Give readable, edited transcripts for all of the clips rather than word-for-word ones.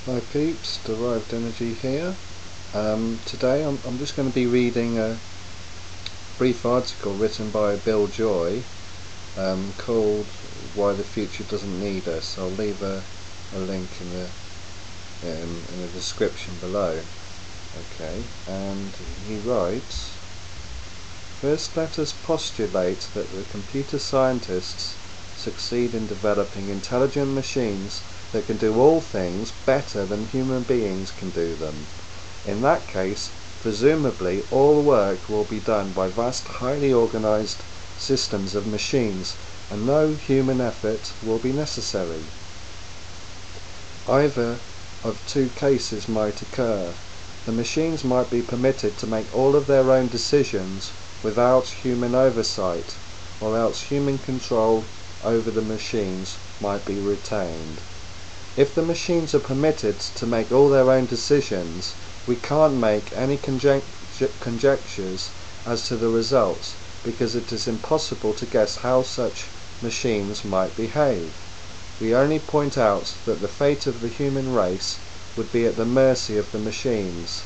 Hi peeps, Derived Energy here. Today I'm just going to be reading a brief article written by Bill Joy called Why the Future Doesn't Need Us. I'll leave a link in the description below. Okay, and he writes, first let us postulate that the computer scientists succeed in developing intelligent machines that can do all things better than human beings can do them. In that case, presumably all work will be done by vast, highly organized systems of machines, and no human effort will be necessary. Either of two cases might occur. The machines might be permitted to make all of their own decisions without human oversight, or else human control over the machines might be retained. If the machines are permitted to make all their own decisions, we can't make any conjectures as to the results, because it is impossible to guess how such machines might behave. We only point out that the fate of the human race would be at the mercy of the machines.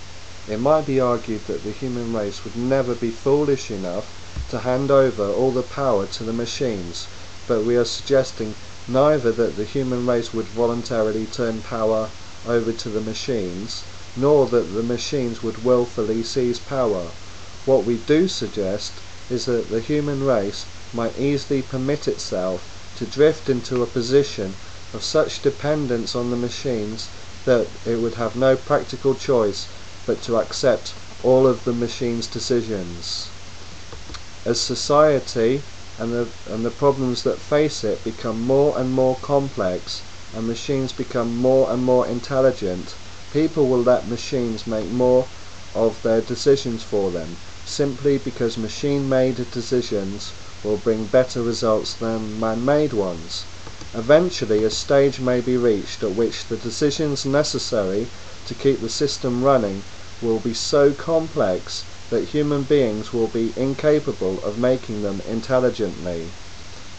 It might be argued that the human race would never be foolish enough to hand over all the power to the machines, but we are suggesting neither that the human race would voluntarily turn power over to the machines, nor that the machines would willfully seize power. What we do suggest is that the human race might easily permit itself to drift into a position of such dependence on the machines that it would have no practical choice but to accept all of the machines' decisions. As society and the problems that face it become more and more complex, and machines become more and more intelligent, people will let machines make more of their decisions for them, simply because machine-made decisions will bring better results than man-made ones. Eventually a stage may be reached at which the decisions necessary to keep the system running will be so complex that human beings will be incapable of making them intelligently.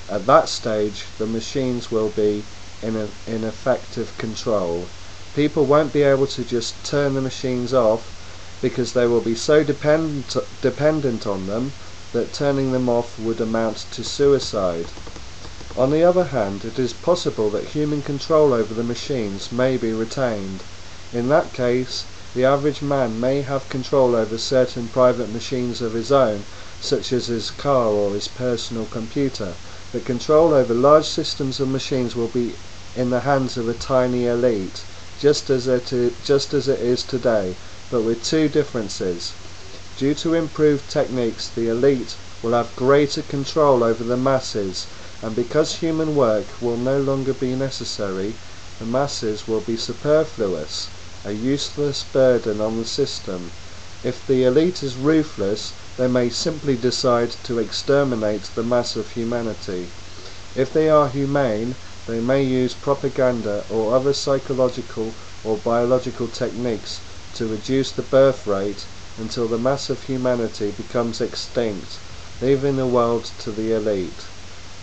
At that stage, the machines will be in effective control. People won't be able to just turn the machines off, because they will be so dependent on them that turning them off would amount to suicide. On the other hand, it is possible that human control over the machines may be retained. In that case, the average man may have control over certain private machines of his own, such as his car or his personal computer, but control over large systems of machines will be in the hands of a tiny elite, just as it is today, but with two differences. Due to improved techniques, the elite will have greater control over the masses, and because human work will no longer be necessary, the masses will be superfluous, a useless burden on the system. If the elite is ruthless, they may simply decide to exterminate the mass of humanity. If they are humane, they may use propaganda or other psychological or biological techniques to reduce the birth rate until the mass of humanity becomes extinct, leaving the world to the elite.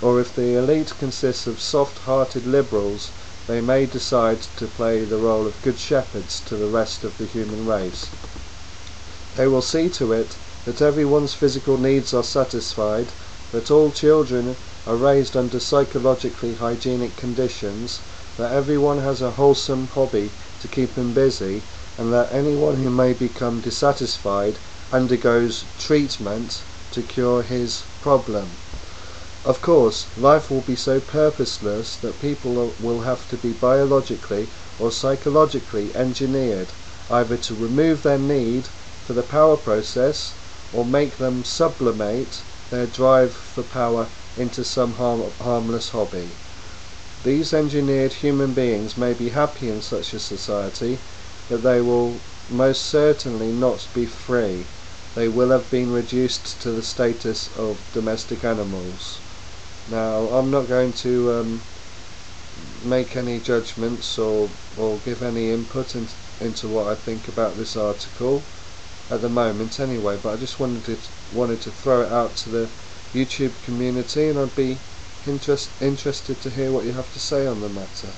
Or if the elite consists of soft-hearted liberals, they may decide to play the role of good shepherds to the rest of the human race. They will see to it that everyone's physical needs are satisfied, that all children are raised under psychologically hygienic conditions, that everyone has a wholesome hobby to keep him busy, and that anyone who may become dissatisfied undergoes treatment to cure his problem. Of course, life will be so purposeless that people will have to be biologically or psychologically engineered, either to remove their need for the power process or make them sublimate their drive for power into some harmless hobby. These engineered human beings may be happy in such a society, but they will most certainly not be free. They will have been reduced to the status of domestic animals. Now, I'm not going to make any judgments or give any input into what I think about this article at the moment anyway, but I just wanted to throw it out to the YouTube community, and I'd be interested to hear what you have to say on the matter.